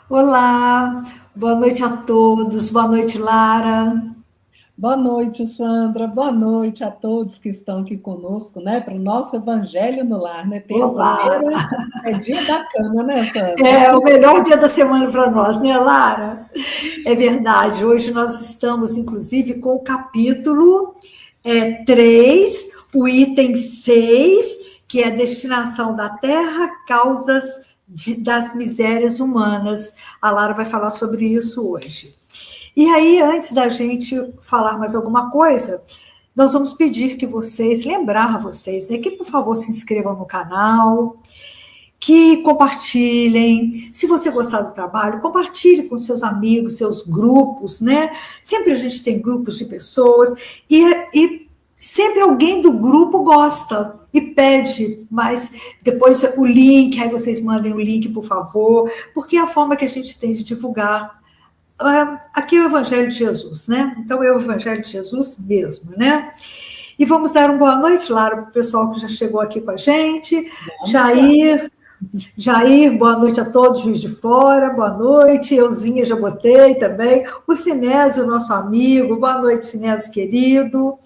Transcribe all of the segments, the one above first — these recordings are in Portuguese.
Olá, boa noite a todos, boa noite, Lara. Boa noite, Sandra. Boa noite a todos que estão aqui conosco, né? Para o nosso Evangelho no Lar, né? Olá! Terça-feira é dia bacana, né, Sandra? É o melhor dia da semana para nós, né, Lara? É verdade, hoje nós estamos, inclusive, com o capítulo 3, o item 6, que é a destinação da terra, causas das misérias humanas. A Lara vai falar sobre isso hoje. E aí, antes da gente falar mais alguma coisa, nós vamos pedir que vocês, lembrar vocês, né, que por favor se inscrevam no canal, que compartilhem. Se você gostar do trabalho, compartilhe com seus amigos, seus grupos, né? Sempre a gente tem grupos de pessoas e sempre alguém do grupo gosta e pede, mas depois o link, aí vocês mandem o link, por favor, porque é a forma que a gente tem de divulgar aqui é o Evangelho de Jesus, né? Então é o Evangelho de Jesus mesmo, né? E vamos dar uma boa noite, Lara, para o pessoal que já chegou aqui com a gente. Vamos lá. Jair, boa noite a todos, Juiz de Fora, boa noite. Euzinha já botei também. O Sinésio, nosso amigo, boa noite, Sinésio querido.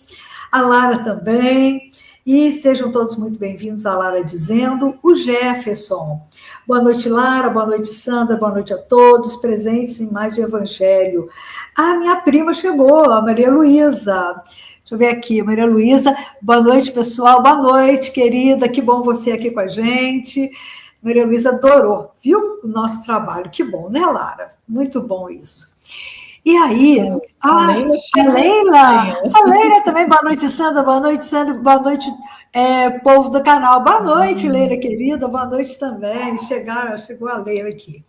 A Lara também. E sejam todos muito bem-vindos a Lara Dizendo, o Jefferson. Boa noite, Lara, boa noite, Sandra, boa noite a todos presentes em mais um Evangelho. A minha prima chegou, a Maria Luísa. Deixa eu ver aqui, Maria Luísa. Boa noite, pessoal. Boa noite, querida. Que bom você aqui com a gente. Maria Luísa adorou, viu? O nosso trabalho. Que bom, né, Lara? Muito bom isso. E aí, A Leila a chegou Leila, também. a Leila também, boa noite, Sandra, boa noite, povo do canal, boa noite, Leila querida, boa noite também, chegou a Leila aqui.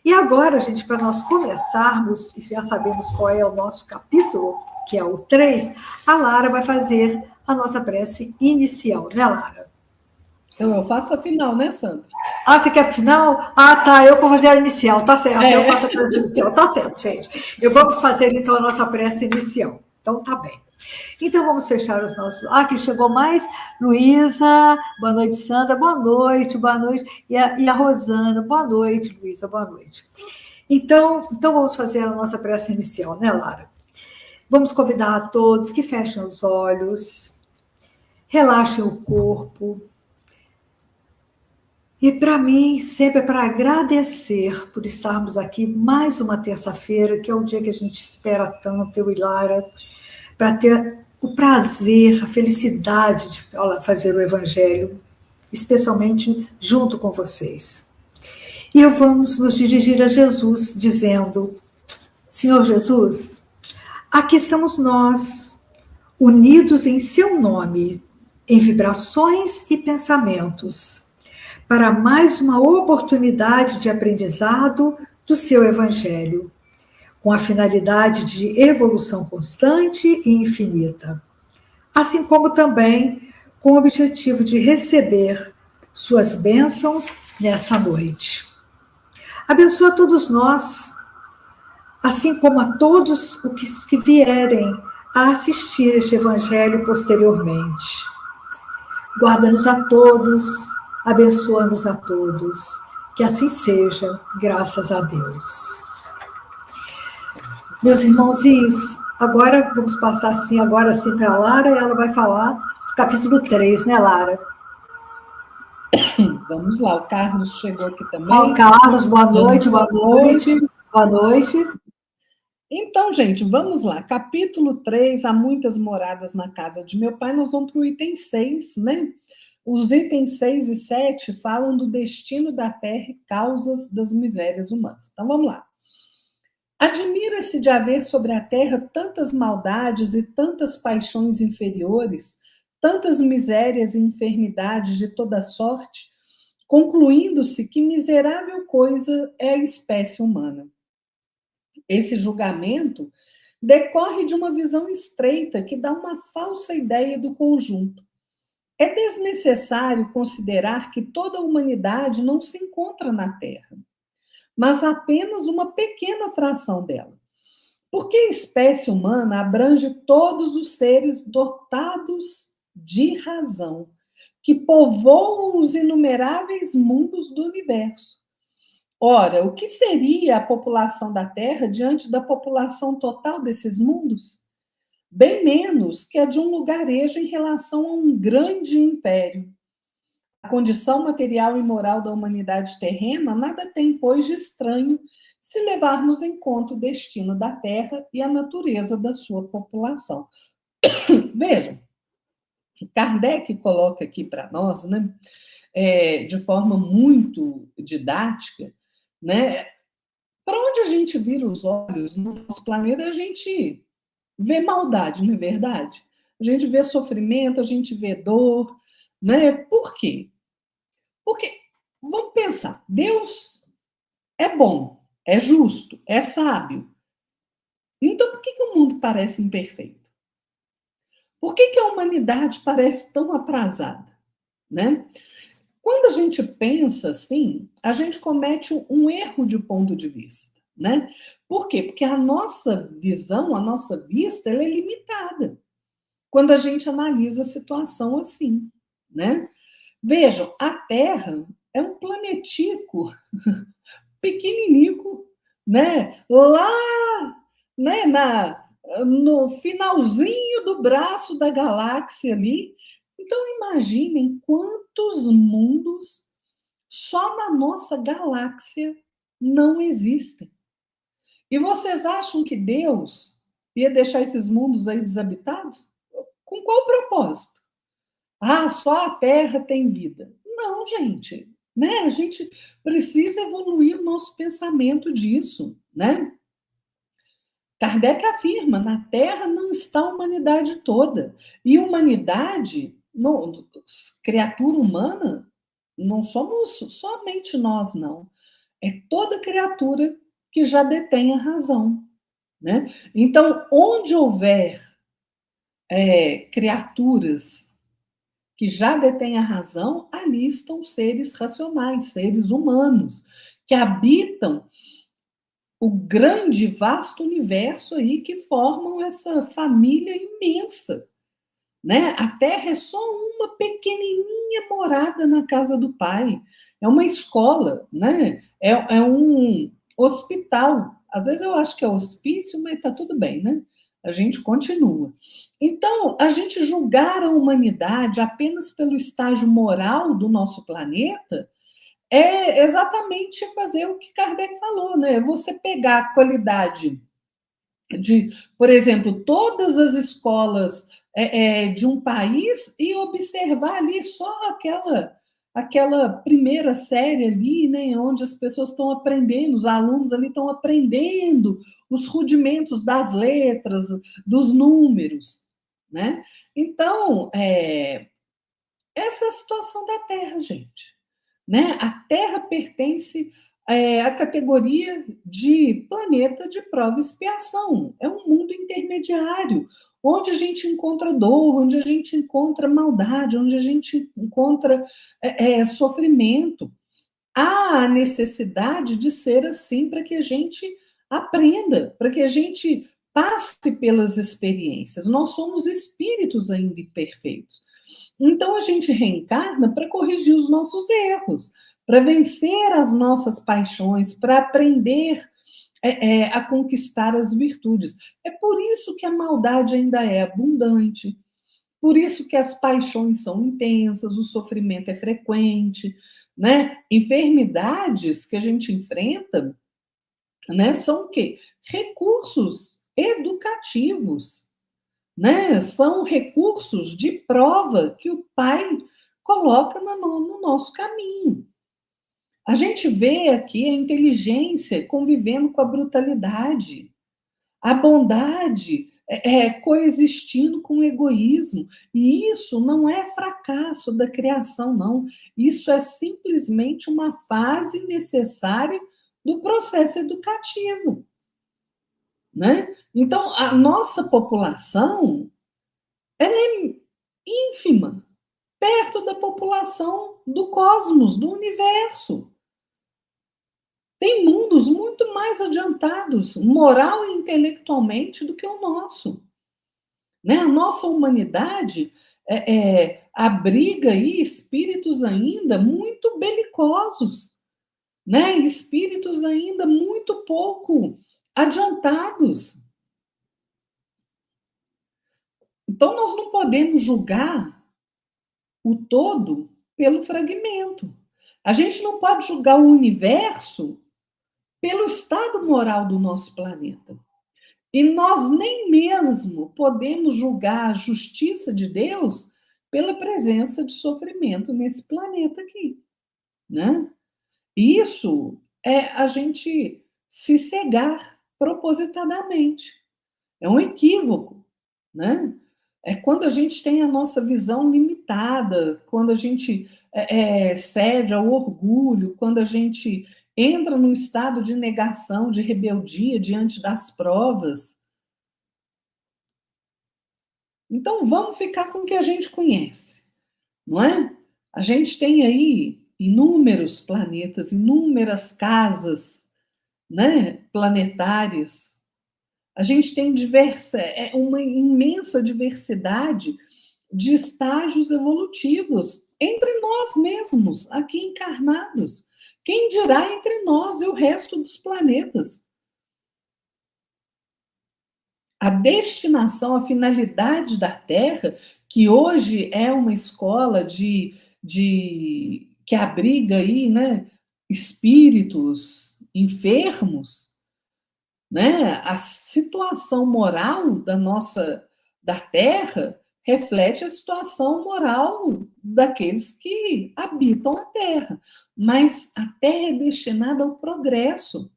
E agora, gente, para nós começarmos, e já sabemos qual é o nosso capítulo, que é o 3, a Lara vai fazer a nossa prece inicial, né, Lara? Então, eu faço a final, né, Sandra? Ah, você quer a final? Ah, tá, eu vou fazer a inicial, tá certo, eu faço a É. prece inicial, tá certo, gente. Eu vamos fazer então a nossa prece inicial. Então tá bem. Então vamos fechar os nossos. Ah, quem chegou mais? Luísa, boa noite, Sandra, boa noite, boa noite. E a Rosana, boa noite, Luísa, boa noite. Então vamos fazer a nossa prece inicial, né, Lara? Vamos convidar a todos que fechem os olhos, relaxem o corpo, e para mim, sempre é para agradecer por estarmos aqui mais uma terça-feira, que é o dia que a gente espera tanto, eu e Lara, para ter o prazer, a felicidade de fazer o Evangelho, especialmente junto com vocês. E eu vamos nos dirigir a Jesus, dizendo: Senhor Jesus, aqui estamos nós, unidos em seu nome, em vibrações e pensamentos para mais uma oportunidade de aprendizado do seu Evangelho, com a finalidade de evolução constante e infinita, assim como também com o objetivo de receber suas bênçãos nesta noite. Abençoa todos nós, assim como a todos os que vierem a assistir este Evangelho posteriormente. Guarda-nos a todos, abençoa-nos a todos. Que assim seja, graças a Deus. Meus irmãozinhos, agora vamos passar assim, agora sim para a Lara, e ela vai falar do capítulo 3, né, Lara? Vamos lá, o Carlos chegou aqui Ao também. Carlos, boa Dando noite, boa boa noite, noite. boa noite. Então, gente, vamos lá. Capítulo 3, há muitas moradas na casa de meu pai. Nós vamos para o item 6, né? Os itens 6 e 7 falam do destino da terra e causas das misérias humanas. Então, vamos lá. Admira-se de haver sobre a terra tantas maldades e tantas paixões inferiores, tantas misérias e enfermidades de toda sorte, concluindo-se que miserável coisa é a espécie humana. Esse julgamento decorre de uma visão estreita que dá uma falsa ideia do conjunto. É desnecessário considerar que toda a humanidade não se encontra na Terra, mas apenas uma pequena fração dela. Porque a espécie humana abrange todos os seres dotados de razão, que povoam os inumeráveis mundos do universo. Ora, o que seria a população da Terra diante da população total desses mundos? Bem menos que a de um lugarejo em relação a um grande império. A condição material e moral da humanidade terrena nada tem, pois, de estranho se levarmos em conta o destino da Terra e a natureza da sua população. Veja, Kardec coloca aqui para nós, né, de forma muito didática, né, para onde a gente vira os olhos no nosso planeta, a gente vê maldade, não é verdade? A gente vê sofrimento, a gente vê dor, né? Por quê? Porque, vamos pensar, Deus é bom, é justo, é sábio. Então, por que o mundo parece imperfeito? Por que a humanidade parece tão atrasada, né? Quando a gente pensa assim, a gente comete um erro de ponto de vista, né? Por quê? Porque a nossa visão, a nossa vista, ela é limitada quando a gente analisa a situação assim, né? Vejam, a Terra é um planetico pequeninico, né? Lá, né, no finalzinho do braço da galáxia ali. Então, imaginem quantos mundos só na nossa galáxia não existem. E vocês acham que Deus ia deixar esses mundos aí desabitados? Com qual propósito? Ah, só a Terra tem vida. Não, gente, né? A gente precisa evoluir o nosso pensamento disso, né? Kardec afirma, na Terra não está a humanidade toda. E humanidade, não, criatura humana, não somos somente nós, não. É toda criatura que já detém a razão, né? Então, onde houver criaturas que já detêm a razão, ali estão seres racionais, seres humanos, que habitam o grande, vasto universo aí que formam essa família imensa, né? A Terra é só uma pequenininha morada na casa do Pai, é uma escola, né? É um hospital. Às vezes eu acho que é hospício, mas tá tudo bem, né? A gente continua. Então, a gente julgar a humanidade apenas pelo estágio moral do nosso planeta é exatamente fazer o que Kardec falou, né? Você pegar a qualidade de, por exemplo, todas as escolas de um país e observar ali só aquela primeira série ali, né, onde as pessoas estão aprendendo, os alunos ali estão aprendendo os rudimentos das letras, dos números, né? Então, essa é a situação da Terra, gente, né? A Terra pertence à categoria de planeta de prova e expiação. É um mundo intermediário, onde a gente encontra dor, onde a gente encontra maldade, onde a gente encontra sofrimento. Há a necessidade de ser assim para que a gente aprenda, para que a gente passe pelas experiências. Nós somos espíritos ainda imperfeitos. Então a gente reencarna para corrigir os nossos erros, para vencer as nossas paixões, para aprender a conquistar as virtudes. É por isso que a maldade ainda é abundante, por isso que as paixões são intensas, o sofrimento é frequente, né? Enfermidades que a gente enfrenta, né, são o quê? Recursos educativos, né? São recursos de prova que o pai coloca no nosso caminho. A gente vê aqui a inteligência convivendo com a brutalidade, a bondade coexistindo com o egoísmo. E isso não é fracasso da criação, não. Isso é simplesmente uma fase necessária do processo educativo, né? Então, a nossa população ela é ínfima, perto da população do cosmos, do universo. Tem mundos muito mais adiantados, moral e intelectualmente, do que o nosso. Né? A nossa humanidade abriga aí espíritos ainda muito belicosos, né? Espíritos ainda muito pouco adiantados. Então, nós não podemos julgar o todo pelo fragmento. A gente não pode julgar o universo pelo estado moral do nosso planeta. E nós nem mesmo podemos julgar a justiça de Deus pela presença de sofrimento nesse planeta aqui, né? Isso é a gente se cegar propositadamente. É um equívoco, né? É quando a gente tem a nossa visão limitada, quando a gente cede ao orgulho, quando a gente entra num estado de negação, de rebeldia diante das provas. Então, vamos ficar com o que a gente conhece, não é? A gente tem aí inúmeros planetas, inúmeras casas, né, planetárias. A gente tem uma imensa diversidade de estágios evolutivos entre nós mesmos, aqui encarnados. Quem dirá entre nós e o resto dos planetas? A destinação, a finalidade da Terra, que hoje é uma escola que abriga aí, né, espíritos enfermos, né? A situação moral da Terra reflete a situação moral daqueles que habitam a Terra, mas a Terra é destinada ao progresso,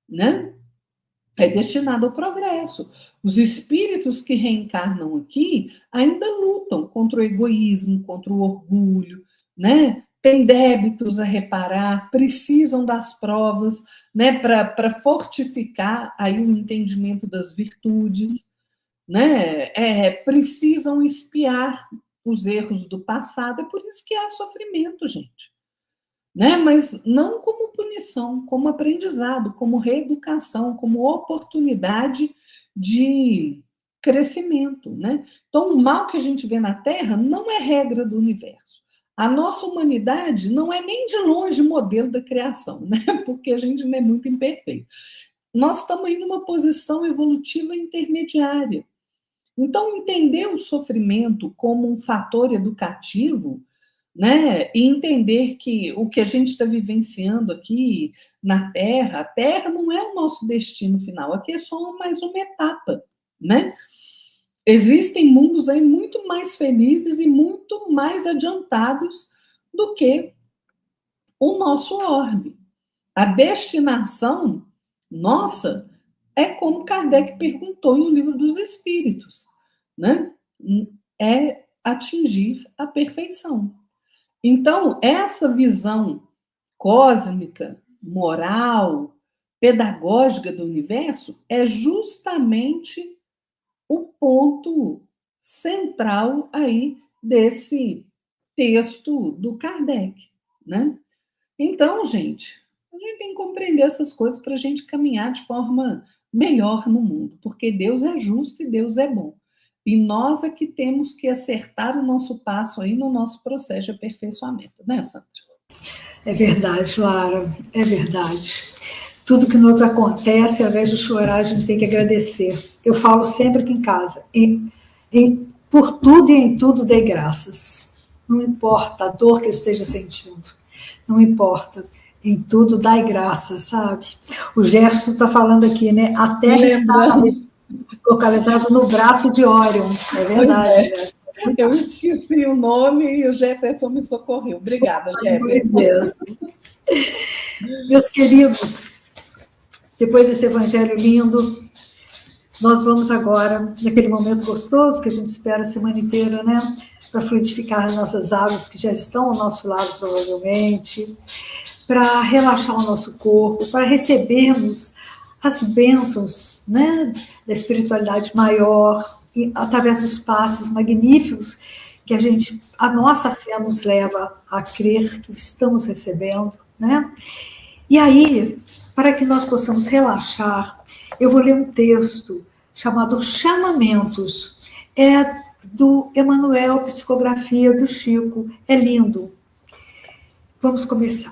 né? É destinada ao progresso. Os espíritos que reencarnam aqui ainda lutam contra o egoísmo, contra o orgulho, né? Têm débitos a reparar, precisam das provas, né, para fortificar aí o entendimento das virtudes, né? Precisam expiar os erros do passado. É por isso que há sofrimento, gente. Né? Mas não como punição, como aprendizado, como reeducação, como oportunidade de crescimento, né? Então, o mal que a gente vê na Terra não é regra do universo. A nossa humanidade não é nem de longe modelo da criação, né? Porque a gente não é muito imperfeito. Nós estamos aí numa posição evolutiva intermediária. Então, entender o sofrimento como um fator educativo, né? E entender que o que a gente está vivenciando aqui na Terra, a Terra não é o nosso destino final, aqui é só mais uma etapa, né? Existem mundos aí muito mais felizes e muito mais adiantados do que o nosso orbe. A destinação nossa é como Kardec perguntou em O Livro dos Espíritos, né? É atingir a perfeição. Então, essa visão cósmica, moral, pedagógica do universo é justamente o ponto central aí desse texto do Kardec, né? Então, gente, a gente tem que compreender essas coisas para a gente caminhar de forma melhor no mundo, porque Deus é justo e Deus é bom. E nós é que temos que acertar o nosso passo aí no nosso processo de aperfeiçoamento, né, Sandra? É verdade, Lara, é verdade. Tudo que nos acontece, ao invés de chorar, a gente tem que agradecer. Eu falo sempre aqui em casa, por tudo e em tudo dei graças. Não importa a dor que eu esteja sentindo, não importa. Em tudo dai graças, sabe? O Jefferson está falando aqui, né? A Terra está localizada no braço de Órion. É verdade, né? Eu esqueci o nome e o Jefferson me socorreu. Obrigada, Jefferson. Meus queridos, depois desse evangelho lindo, nós vamos agora, naquele momento gostoso que a gente espera a semana inteira, né? Para fluidificar as nossas águas que já estão ao nosso lado, provavelmente, para relaxar o nosso corpo, para recebermos as bênçãos, né, da espiritualidade maior, e através dos passos magníficos que a nossa fé nos leva a crer que estamos recebendo, né? E aí, para que nós possamos relaxar, eu vou ler um texto chamado Chamamentos. É do Emanuel, psicografia do Chico. É lindo. Vamos começar.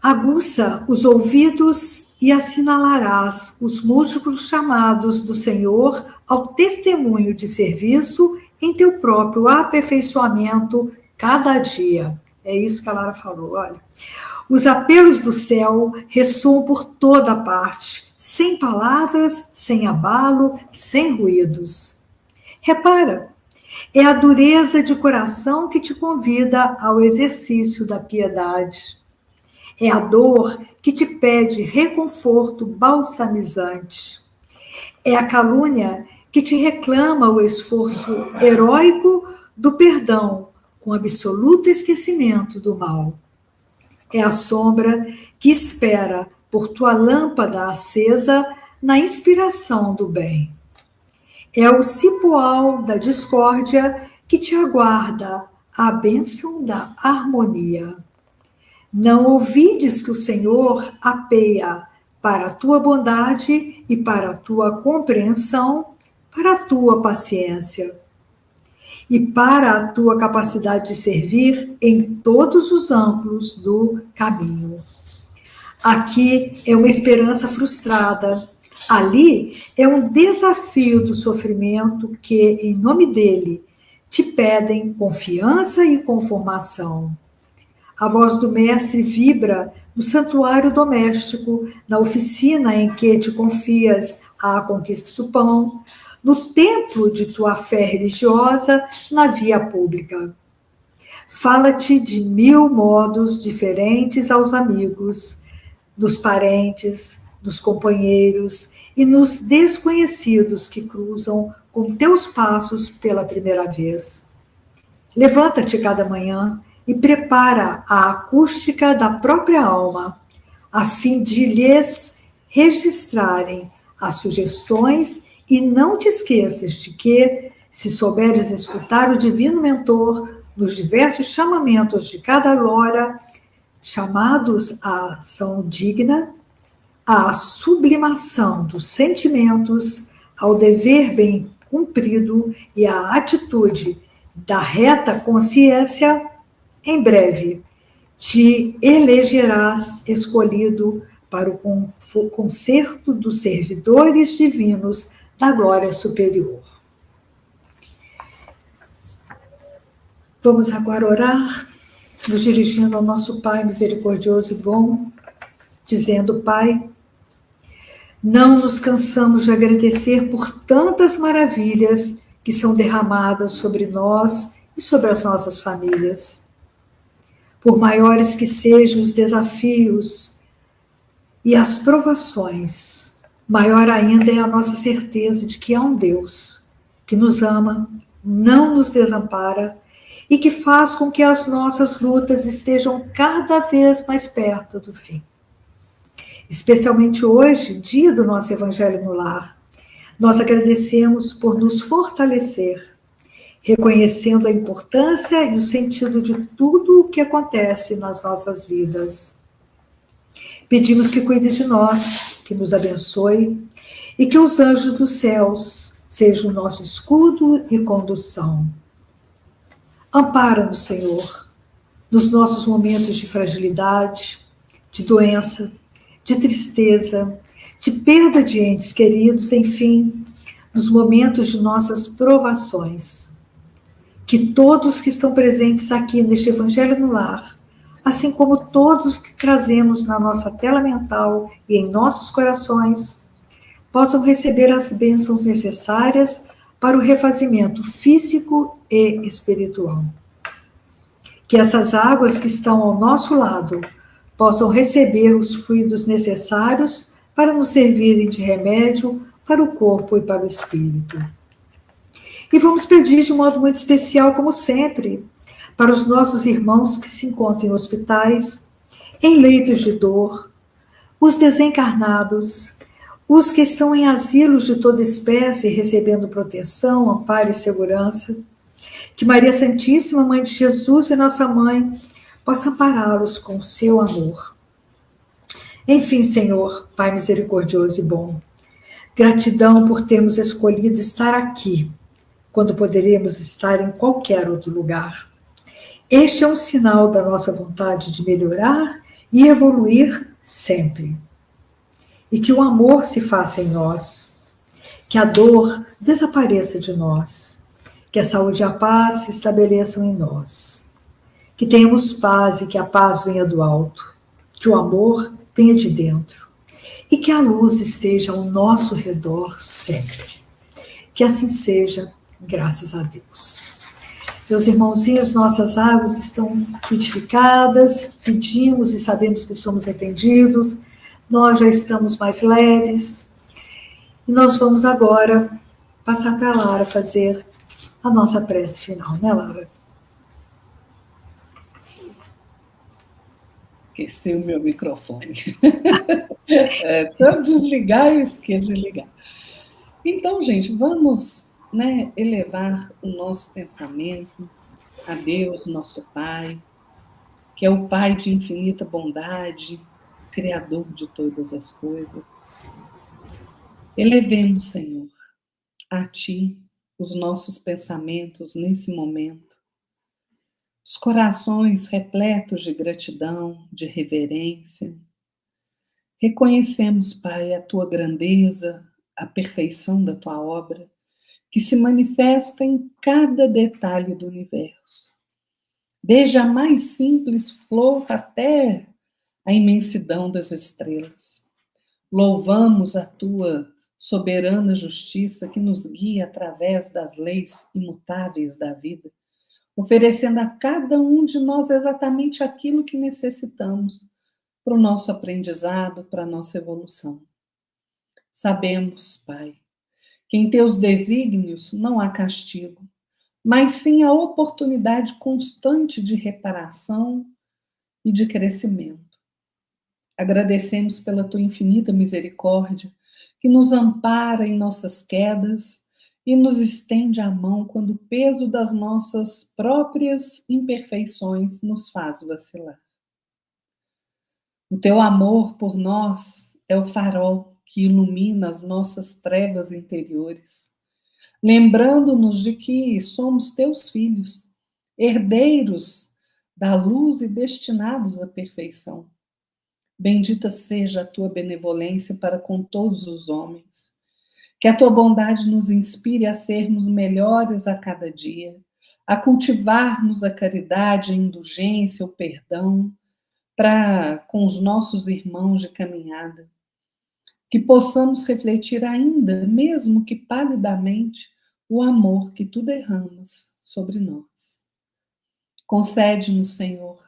Aguça os ouvidos e assinalarás os múltiplos chamados do Senhor ao testemunho de serviço em teu próprio aperfeiçoamento cada dia. É isso que a Lara falou, olha. Os apelos do céu ressoam por toda parte, sem palavras, sem abalo, sem ruídos. Repara, é a dureza de coração que te convida ao exercício da piedade. É a dor que te pede reconforto balsamizante. É a calúnia que te reclama o esforço heróico do perdão, com absoluto esquecimento do mal. É a sombra que espera por tua lâmpada acesa na inspiração do bem. É o cipoal da discórdia que te aguarda a bênção da harmonia. Não ouvides que o Senhor apeia para a tua bondade e para a tua compreensão, para a tua paciência e para a tua capacidade de servir em todos os ângulos do caminho. Aqui é uma esperança frustrada, ali é um desafio do sofrimento que, em nome dele, te pedem confiança e conformação. A voz do mestre vibra no santuário doméstico, na oficina em que te confias à conquista do pão, no templo de tua fé religiosa, na via pública. Fala-te de 1000 modos diferentes aos amigos, nos parentes, nos companheiros e nos desconhecidos que cruzam com teus passos pela primeira vez. Levanta-te cada manhã e prepara a acústica da própria alma, a fim de lhes registrarem as sugestões e não te esqueças de que, se souberes escutar o divino mentor nos diversos chamamentos de cada hora, chamados à ação digna, à sublimação dos sentimentos, ao dever bem cumprido e à atitude da reta consciência, em breve te elegerás escolhido para o concerto dos servidores divinos da glória superior. Vamos agora orar, nos dirigindo ao nosso Pai misericordioso e bom, dizendo: Pai, não nos cansamos de agradecer por tantas maravilhas que são derramadas sobre nós e sobre as nossas famílias. Por maiores que sejam os desafios e as provações, maior ainda é a nossa certeza de que há um Deus que nos ama, não nos desampara e que faz com que as nossas lutas estejam cada vez mais perto do fim. Especialmente hoje, dia do nosso Evangelho no Lar, nós agradecemos por nos fortalecer, reconhecendo a importância e o sentido de tudo o que acontece nas nossas vidas. Pedimos que cuide de nós, que nos abençoe e que os anjos dos céus sejam o nosso escudo e condução. Ampara-nos, Senhor, nos nossos momentos de fragilidade, de doença, de tristeza, de perda de entes queridos, enfim, nos momentos de nossas provações. Que todos que estão presentes aqui neste Evangelho no Lar, assim como todos que trazemos na nossa tela mental e em nossos corações, possam receber as bênçãos necessárias para o refazimento físico e espiritual. Que essas águas que estão ao nosso lado possam receber os fluidos necessários para nos servirem de remédio para o corpo e para o espírito. E vamos pedir de modo muito especial, como sempre, para os nossos irmãos que se encontram em hospitais, em leitos de dor, os desencarnados, os que estão em asilos de toda espécie recebendo proteção, amparo e segurança. Que Maria Santíssima, Mãe de Jesus e nossa Mãe, possa ampará-los com o seu amor. Enfim, Senhor, Pai misericordioso e bom, gratidão por termos escolhido estar aqui, quando poderíamos estar em qualquer outro lugar. Este é um sinal da nossa vontade de melhorar e evoluir sempre. E que o amor se faça em nós, que a dor desapareça de nós, que a saúde e a paz se estabeleçam em nós, que tenhamos paz e que a paz venha do alto, que o amor venha de dentro e que a luz esteja ao nosso redor sempre. Que assim seja, graças a Deus. Meus irmãozinhos, nossas águas estão frutificadas, pedimos e sabemos que somos atendidos, nós já estamos mais leves, e nós vamos agora passar para a Lara fazer a nossa prece final, né, Lara? Esqueci o meu microfone. Se eu desligar, eu esqueço de ligar. Então, gente, vamos, né, elevar o nosso pensamento a Deus, nosso Pai, que é o Pai de infinita bondade, Criador de todas as coisas. Elevemos, Senhor, a Ti os nossos pensamentos nesse momento, os corações repletos de gratidão, de reverência. Reconhecemos, Pai, a Tua grandeza, a perfeição da Tua obra, que se manifesta em cada detalhe do universo, desde a mais simples flor até a imensidão das estrelas. Louvamos a Tua soberana justiça que nos guia através das leis imutáveis da vida, oferecendo a cada um de nós exatamente aquilo que necessitamos para o nosso aprendizado, para a nossa evolução. Sabemos, Pai, que em Teus desígnios não há castigo, mas sim a oportunidade constante de reparação e de crescimento. Agradecemos pela Tua infinita misericórdia, que nos ampara em nossas quedas e nos estende a mão quando o peso das nossas próprias imperfeições nos faz vacilar. O Teu amor por nós é o farol que ilumina as nossas trevas interiores, lembrando-nos de que somos Teus filhos, herdeiros da luz e destinados à perfeição. Bendita seja a Tua benevolência para com todos os homens. Que a Tua bondade nos inspire a sermos melhores a cada dia, a cultivarmos a caridade, a indulgência, o perdão, para com os nossos irmãos de caminhada. Que possamos refletir ainda, mesmo que palidamente, o amor que Tu derramas sobre nós. Concede-nos, Senhor,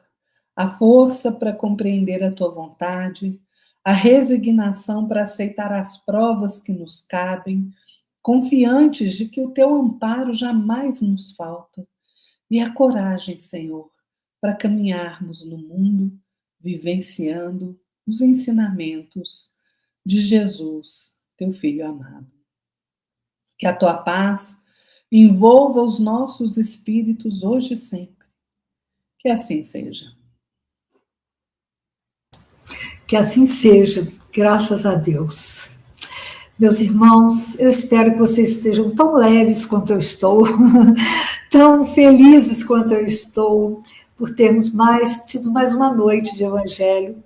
a força para compreender a Tua vontade, a resignação para aceitar as provas que nos cabem, confiantes de que o Teu amparo jamais nos falta, e a coragem, Senhor, para caminharmos no mundo, vivenciando os ensinamentos de Jesus, Teu Filho amado. Que a Tua paz envolva os nossos espíritos hoje e sempre. Que assim seja. Que assim seja, graças a Deus. Meus irmãos, eu espero que vocês estejam tão leves quanto eu estou, tão felizes quanto eu estou, por termos tido mais uma noite de Evangelho,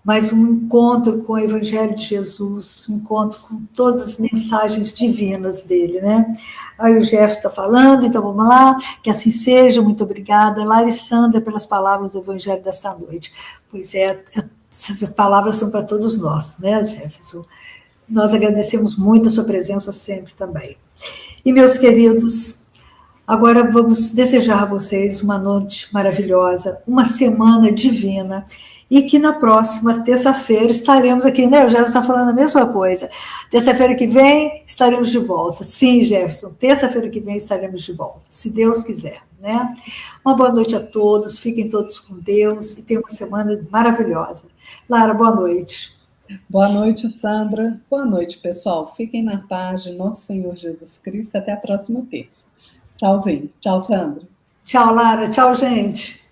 mais um encontro com o Evangelho de Jesus, um encontro com todas as mensagens divinas dele, né? Aí o Jefferson está falando, então vamos lá, que assim seja, muito obrigada, Larissandra, pelas palavras do Evangelho dessa noite. Pois é, essas palavras são para todos nós, né, Jefferson? Nós agradecemos muito a sua presença sempre também. E, meus queridos, agora vamos desejar a vocês uma noite maravilhosa, uma semana divina, e que na próxima terça-feira estaremos aqui, né? O Jefferson está falando a mesma coisa. Terça-feira que vem estaremos de volta. Sim, Jefferson, terça-feira que vem estaremos de volta, se Deus quiser, né? Uma boa noite a todos, fiquem todos com Deus e tenham uma semana maravilhosa. Lara, boa noite. Boa noite, Sandra. Boa noite, pessoal. Fiquem na paz de nosso Senhor Jesus Cristo. Até a próxima terça. Tchauzinho. Tchau, Sandra. Tchau, Lara. Tchau, gente.